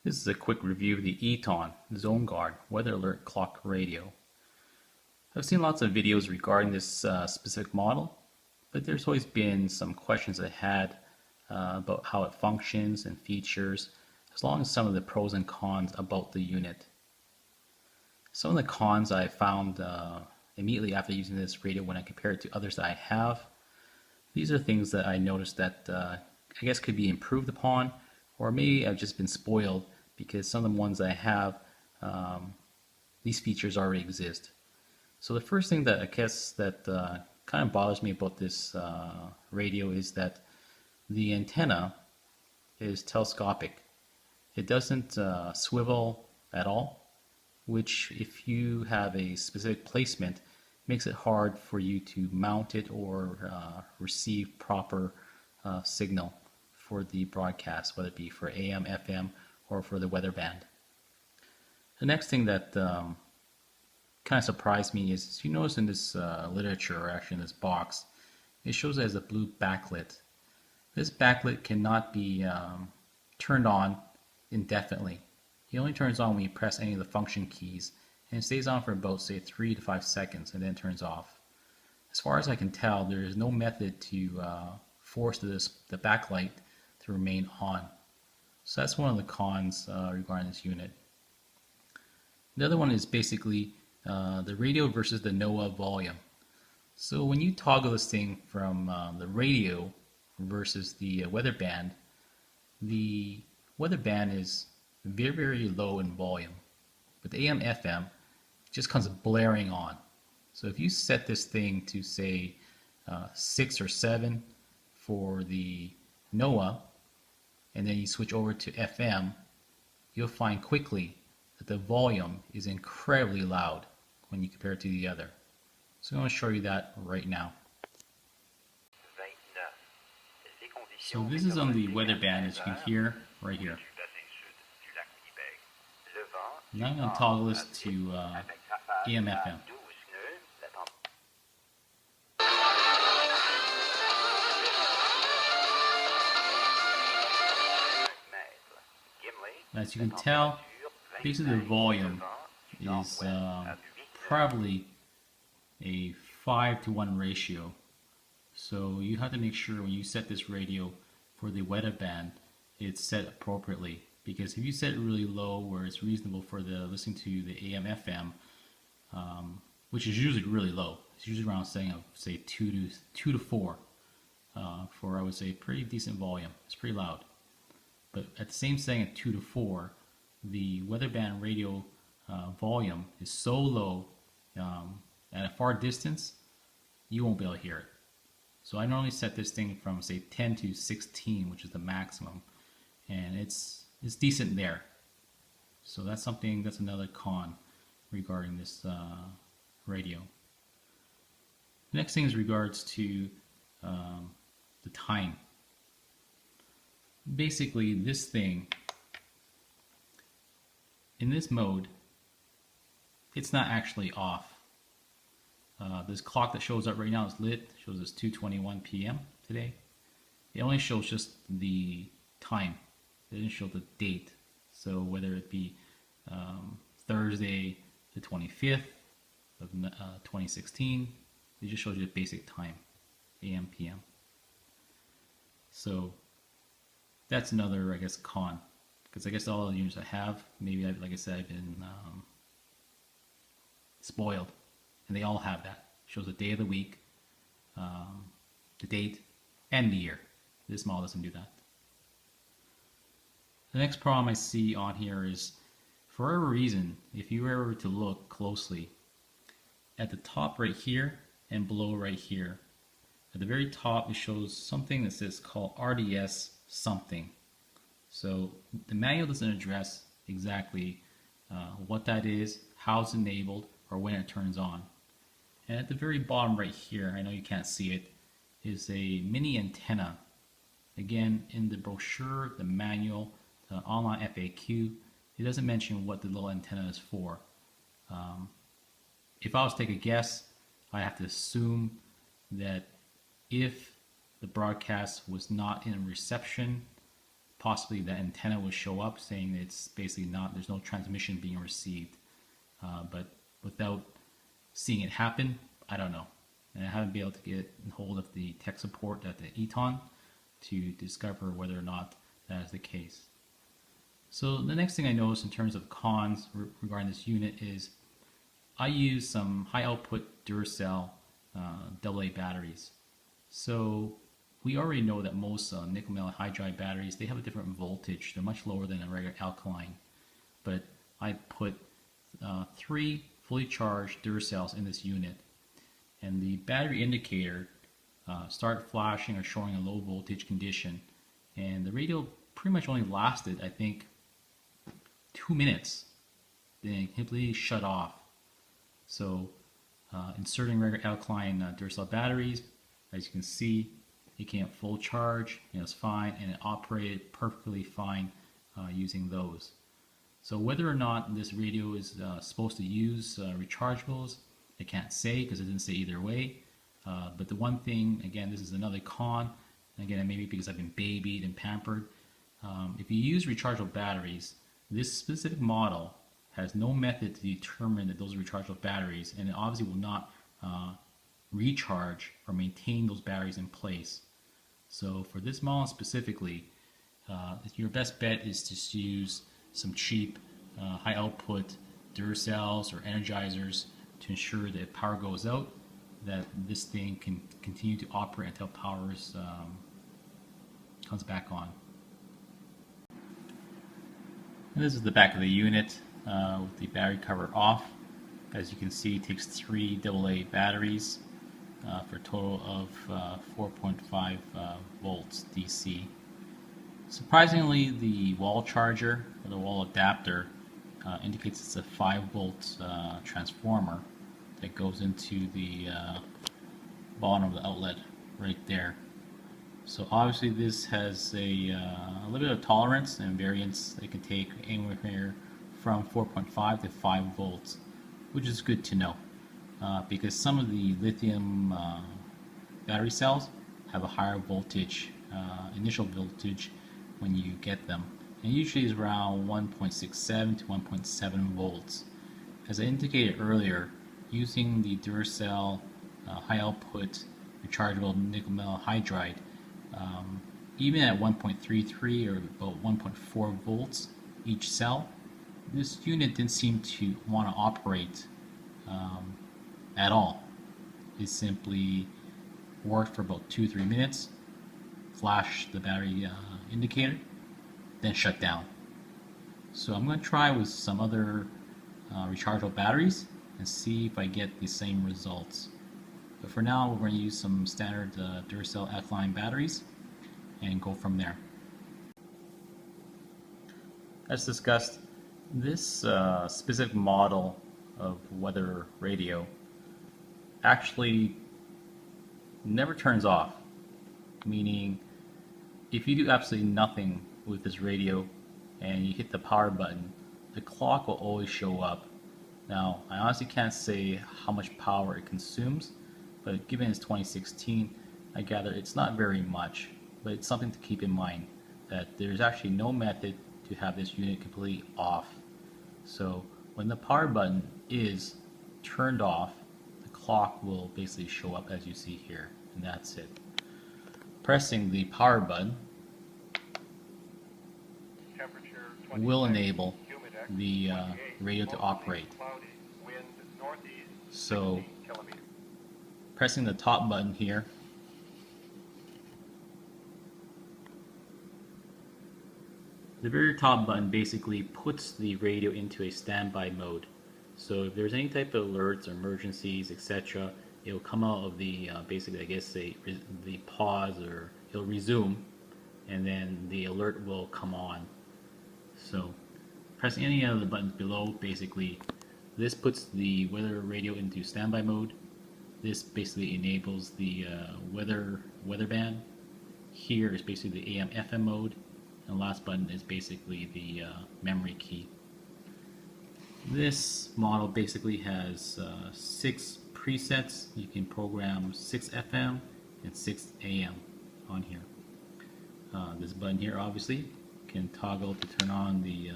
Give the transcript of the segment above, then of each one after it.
This is a quick review of the ETON Zone Guard Weather Alert Clock Radio. I've seen lots of videos regarding this specific model, but there's always been some questions I had about how it functions and features, as long as some of the pros and cons about the unit. Some of the cons I found immediately after using this radio when I compare it to others that I have. These are things that I noticed that I guess could be improved upon, or maybe I've just been spoiled because some of the ones I have, these features already exist. So the first thing that I guess that kind of bothers me about this radio is that the antenna is telescopic. It doesn't swivel at all, which if you have a specific placement makes it hard for you to mount it or receive proper signal for the broadcast, whether it be for AM, FM, or for the weather band. The next thing that kind of surprised me is you notice in this literature, or actually in this box, it shows it as a blue backlit. This backlit cannot be turned on indefinitely. It only turns on when you press any of the function keys, and it stays on for about, say, 3 to 5 seconds and then turns off. As far as I can tell, there is no method to force the backlight to remain on. So that's one of the cons regarding this unit. The other one is basically the radio versus the Noaa volume. So when you toggle this thing from the radio versus the weather band is very, very low in volume. But the AM FM just comes blaring on. So if you set this thing to, say, 6 or 7 for the Noaa, and then you switch over to FM, you'll find quickly that the volume is incredibly loud when you compare it to the other. So I'm going to show you that right now. So this is on the weather band, as you can hear right here. Now I'm going to toggle this to AM FM. As you can tell, basically the volume is probably a 5-to-1 ratio. So you have to make sure when you set this radio for the weather band, it's set appropriately. Because if you set it really low, where it's reasonable for the listening to the AM FM, which is usually really low, it's usually around saying of say 2 to 4 for, I would say, pretty decent volume. It's pretty loud. But at the same setting at 2 to 4, the weather band radio volume is so low at a far distance, you won't be able to hear it. So I normally set this thing from, say, 10 to 16, which is the maximum, and it's decent there. So that's another con regarding this radio. The next thing is regards to the time. Basically, this thing, in this mode, it's not actually off. This clock that shows up right now is lit, shows us 2:21 p.m. today. It only shows just the time. It didn't show the date. So whether it be Thursday the 25th of 2016, it just shows you the basic time, AM, PM. So that's another, I guess, con. Because I guess all the units I have, maybe, like I said, I've been spoiled. And they all have that. It shows the day of the week, the date, and the year. This model doesn't do that. The next problem I see on here is, for whatever reason, if you were to look closely, at the top right here and below right here, at the very top it shows something that says called RDS something. So the manual doesn't address exactly what that is, how it's enabled, or when it turns on. And at the very bottom right here, I know you can't see it, is a mini antenna. Again, in the brochure, the manual, the online FAQ, it doesn't mention what the little antenna is for. If I was to take a guess, I have to assume that if the broadcast was not in reception possibly the antenna will show up saying it's basically not, there's no transmission being received. But without seeing it happen, I don't know. And I haven't been able to get hold of the tech support at the ETON to discover whether or not that is the case. So the next thing I noticed in terms of cons regarding this unit is I use some high output Duracell AA batteries. So we already know that most nickel metal hydride batteries, they have a different voltage. They're much lower than a regular alkaline. But I put 3 fully charged Duracells in this unit, and the battery indicator started flashing or showing a low voltage condition, and the radio pretty much only lasted, I think, 2 minutes. Then it completely shut off. So inserting regular alkaline Duracell batteries, as you can see, it came at full charge and it's fine, and it operated perfectly fine using those. So whether or not this radio is supposed to use rechargeables, I can't say because it didn't say either way. But the one thing, again, this is another con, and again, maybe because I've been babied and pampered. If you use rechargeable batteries, this specific model has no method to determine that those are rechargeable batteries, and it obviously will not recharge or maintain those batteries in place. So for this model specifically, your best bet is to use some cheap high output Duracells or energizers to ensure that if power goes out, that this thing can continue to operate until power comes back on. And this is the back of the unit with the battery cover off. As you can see, it takes 3 AA batteries for a total of 4.5 volts DC. Surprisingly, the wall charger, or the wall adapter, indicates it's a 5-volt transformer that goes into the bottom of the outlet right there. So obviously this has a little bit of tolerance and variance. It can take anywhere from 4.5 to 5 volts, which is good to know because some of the lithium battery cells have a higher voltage, initial voltage when you get them, and usually is around 1.67 to 1.7 volts. As I indicated earlier, using the Duracell high output rechargeable nickel metal hydride, even at 1.33 or about 1.4 volts each cell, this unit didn't seem to want to operate at all. It simply worked for about 2-3 minutes, flashed the battery indicator, then shut down. So I'm going to try with some other rechargeable batteries and see if I get the same results. But for now, we're going to use some standard Duracell alkaline batteries and go from there. As discussed, this specific model of weather radio actually never turns off, meaning if you do absolutely nothing with this radio and you hit the power button, the clock will always show up. Now, I honestly can't say how much power it consumes, but given it's 2016, I gather it's not very much, but it's something to keep in mind that there's actually no method to have this unit completely off. So when the power button is turned off, the clock will basically show up as you see here, and that's it. Pressing the power button will enable the radio to operate. So pressing the top button here the very top button basically puts the radio into a standby mode. So if there's any type of alerts or emergencies, etc., it'll come out of the basically, I guess, the pause, or it'll resume, and then the alert will come on. So pressing any of the buttons below, basically, this puts the weather radio into standby mode. This basically enables the weather band. Here is basically the AM/FM mode. And the last button is basically the memory key. This model basically has 6 presets. You can program 6 FM and 6 AM on here. This button here obviously can toggle to turn on the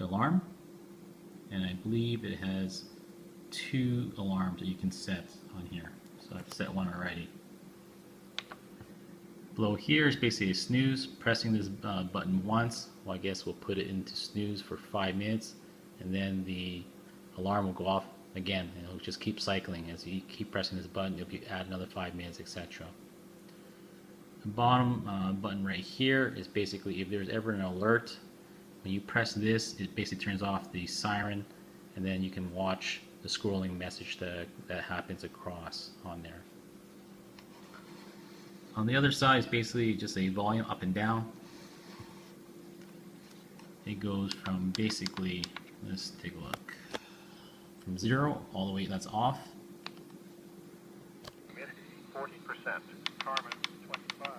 alarm, and I believe it has 2 alarms that you can set on here. So I've set one already. Below here is basically a snooze. Pressing this button once, well, I guess we'll put it into snooze for 5 minutes, and then the alarm will go off again, and it'll just keep cycling. As you keep pressing this button, if you add another 5 minutes, etc. The bottom button right here is basically if there's ever an alert, when you press this, it basically turns off the siren, and then you can watch the scrolling message that happens across on there. On the other side is basically just a volume up and down. It goes from basically, let's take a look, from 0 all the way, that's off. Humidity 40%, Carmen 25.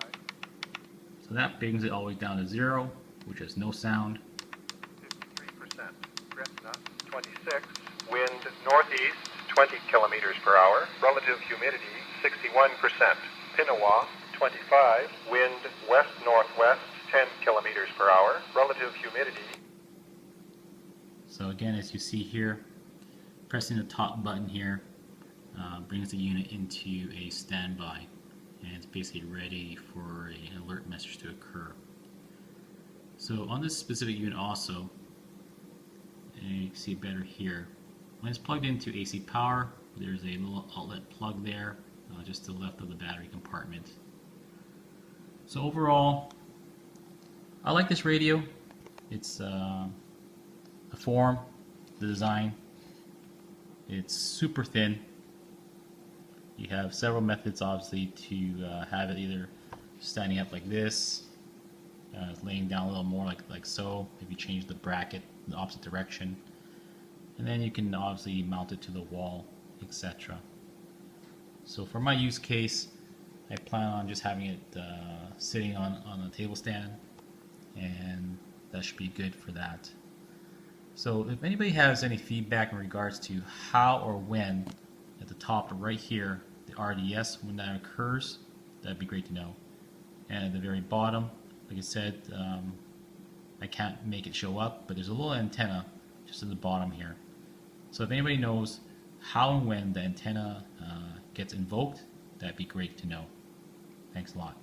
So that brings it all the way down to 0, which has no sound. 53%, Gretna 26. Wind northeast 20 kilometers per hour. Relative humidity 61%. Pinawa 25. Wind west-northwest 10 kilometers per hour. Relative humidity. So again, as you see here, pressing the top button here brings the unit into a standby, and it's basically ready for an alert message to occur. So on this specific unit also, and you can see it better here, when it's plugged into AC power, there's a little outlet plug there, just to the left of the battery compartment. So overall, I like this radio. It's the form, the design. It's super thin. You have several methods, obviously, to have it either standing up like this, laying down a little more like so. If you change the bracket in the opposite direction, and then you can obviously mount it to the wall, etc. So for my use case, I plan on just having it sitting on a table stand, and that should be good for that. So if anybody has any feedback in regards to how or when, at the top right here, the RDS, when that occurs, that'd be great to know. And at the very bottom, like I said, I can't make it show up, but there's a little antenna just at the bottom here. So if anybody knows how and when the antenna gets invoked, that'd be great to know. Thanks a lot.